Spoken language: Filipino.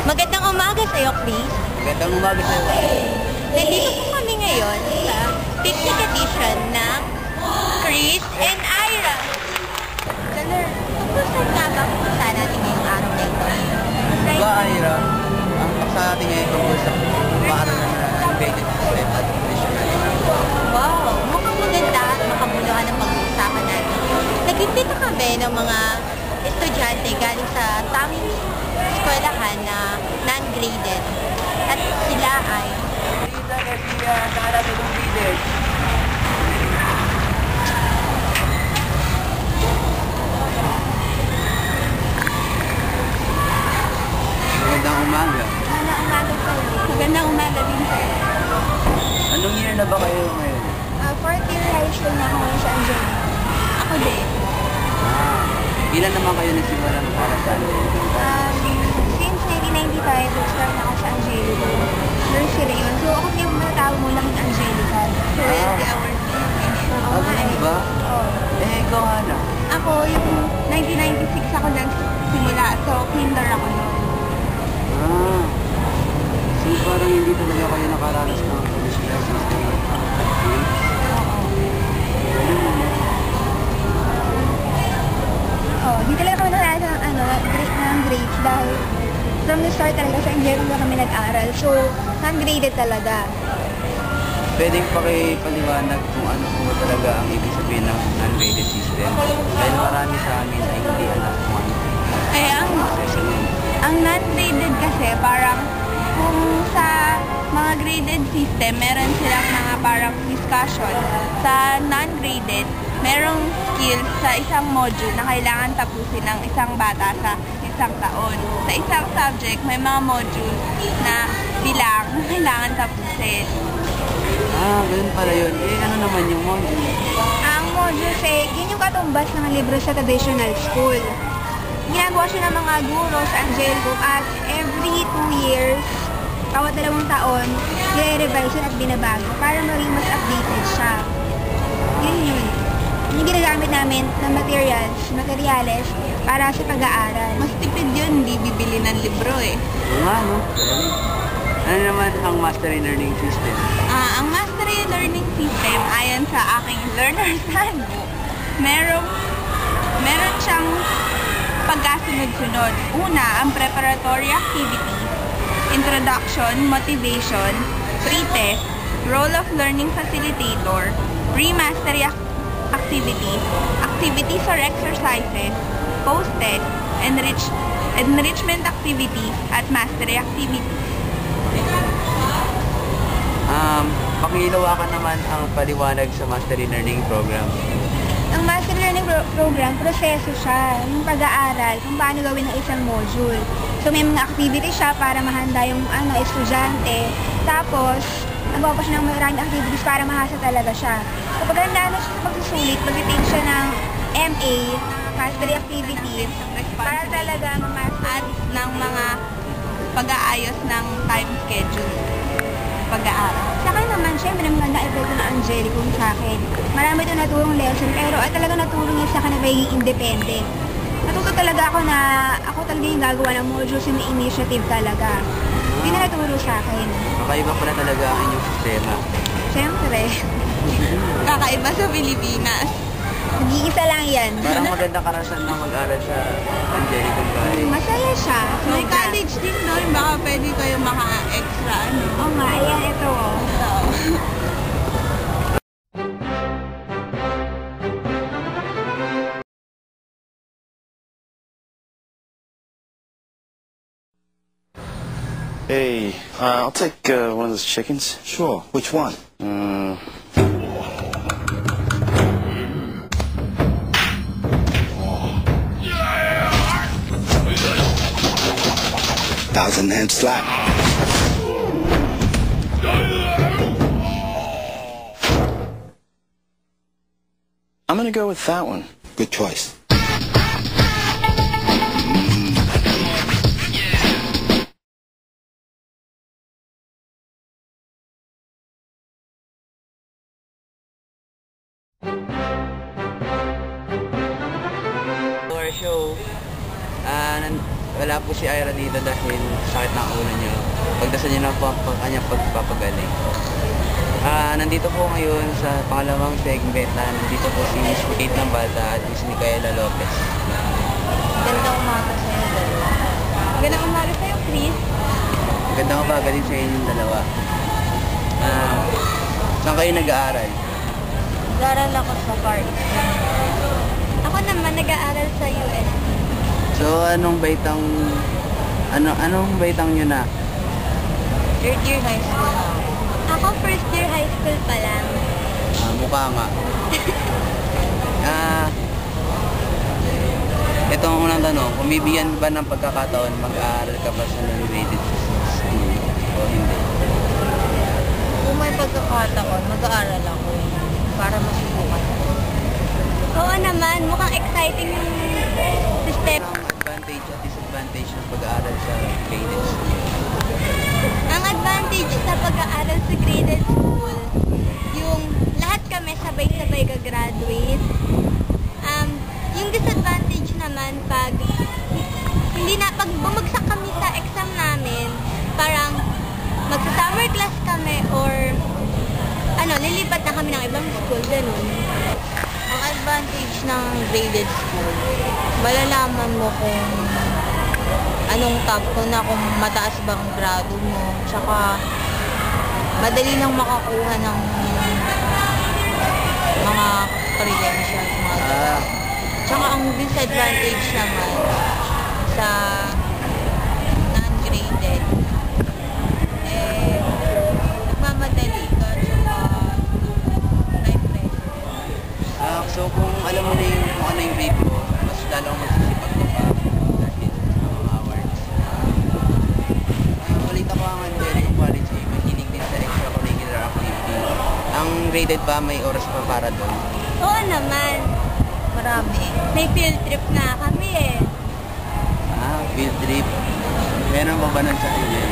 Magandang umaga sa'yo, Chris. Magandang umaga sa'yo. Nandito po kami ngayon sa picnic edition ng Chris and Ira. Taler, tungkol saan nga ba pupunta natin ngayong araw na ito? Diba, Ira? Ang paksa natin ngayon tungkol sa paaralan na embedded system at traditional. Wow, mukhang maganda at makabuluhan ang pag-uusapan natin. Nag-imbita kami ng mga estudyante galing sa taming eskwelahan na non-graded. At sila ay Rita Garcia, sa harap ng leaders. Magandang umaga. Magandang umaga po. Magandang umaga din po. Anong year na ba kayo ngayon? Fourth year high school na ako ngayon sa Angelico. Ako din. Ilan naman kayo nagsimula ng para sa Since 1995, nag-start na ako sa Angelico. Nursery yun. So ako yung matawag mo lang yung Angelica. 20 hours. Oo nga eh. Diba? Oo. Ikaw Hana. Ako yung 1996 ako nagsimula. So kinder ako noon. So parang hindi talaga kayo nakaranas ng traditional system. Hindi talaga kami nakaranas ng grades dahil from the start talaga sa Angelico kami nag-aral. So non-graded talaga. Pwedeng pakipaliwanag kung ano po talaga ang ibig sabihin ng non-graded system. Dahil marami sa amin ay hindi alam kung ano. Ay, ang non-graded kasi parang kung sa mga graded system, meron silang mga parang discussion. Sa non-graded, merong skills sa isang module na kailangan tapusin ng isang bata sa isang taon. Sa isang subject, may mga module na bilang na kailangan tapusin. Ganun pala yun. Ano naman yung module? Ang module, yun yung katumbas ng libro sa traditional school. Ginagawa siya ng mga guro sa Angelico at every 2 years, bawat 2 taon, i-revise yun at binabago para maging mas updated siya. Yun. Yung ginagamit namin ng materials para sa pag-aaral. Mas tipid yun, hindi bibili ng libro eh. No? Ano naman ang Mastery Learning System? Ang Mastery Learning System, ayon sa aking learner's handbook, meron siyang pagkasunod-sunod. Una, ang preparatory activities, introduction, motivation, pre-test, role of learning facilitator, pre-mastery activities, activities or exercises, post-test, enrichment activities, at mastery activities. Pakilawakan naman ang paliwanag sa Mastery Learning Program. Ang Mastery Learning Program, proseso siya, yung pag-aaral, kung paano gawin ng isang module. So may mga activities siya para mahanda yung estudyante. Tapos, nagawa pa siya ng maraming activities para mahasa talaga siya. So pag handa na siya magsusulit, mag-take siya ng MA, Mastery Activities, para talaga ma-master ng mga pag-aayos ng time schedule. Pag-aaral. Sa akin naman, syempre, maganda epekto ng Angelico sa akin. Marami ito natulong lesson, pero talaga natulong niya sa akin na magiging independent. Natuto talaga ako na ako talaga yung gagawa ng modules, yung initiative talaga. Hindi na natulong sa akin. Kakaiba pala talaga ang inyong sistema. Syempre. Kakaiba sa Pilipinas. Nag-iisa lang yan. Parang maganda karanasan na mag-aral sa Angelico Bay. Masaya siya. May college din doon, baka pwede kayo maka-extra Oo nga, ayan ito. Hey, I'll take one of those chickens. Sure. Which one? $1,000 slap. I'm gonna go with that one. Good choice. Our show, wala po si Ira dito dahil sakit ng ulo niyo. Pagdasal niyo na po ang kanyang pagpapagaling. Nandito po ngayon sa pangalawang segment na nandito po si Miss Kate Lambada at Miss Micaela Lopez. Gandang umaga sa'yo, dalawa. Magandang umaga sa'yo, Chris. Magandang umaga din sa inyong dalawa. Saan kayo nag-aaral? Nag-aaral ako sa Paris. Ako naman nag-aaral sa US. So, anong baitang nyo na? Third year high school na. Ako first year high school pa lang. Mukha nga. Ito ang unang tanong, kung bibigyan ba ng pagkakataon, mag-aaral ka pa sa non-graded school o hindi? Kung may pagkakataon, mag-aaral ako para masubukan. Oo naman, mukhang exciting yung system. Ang advantage at disadvantage ng pag-aaral sa graded school? Ang advantage sa pag-aaral sa graded school, yung lahat kami sabay-sabay gagraduate. Yung disadvantage naman pag bumagsak kami sa exam namin, parang magsa-summer class kami or lilipat na kami ng ibang school, ganun. Ang advantage ng graded school, malalaman mo kung anong top ko na, kung mataas ba ang grado mo, tsaka madali lang makakuha ng mga credentials, mga ganun. Tsaka ang disadvantage naman sa non-graded, nagmamadali ka, tsaka time pressure. So kung alam mo na kung ano yung grade mo, mas lalong magsisipag ka pa dahil sa mga awards. Balita ko ang Angelico College ay mahilig din sa extracurricular activity. Ang graded ba may oras pa para doon? Oo naman. Marami. May field trip nga kami eh. Field trip. Meron pa ba nun sa inyo?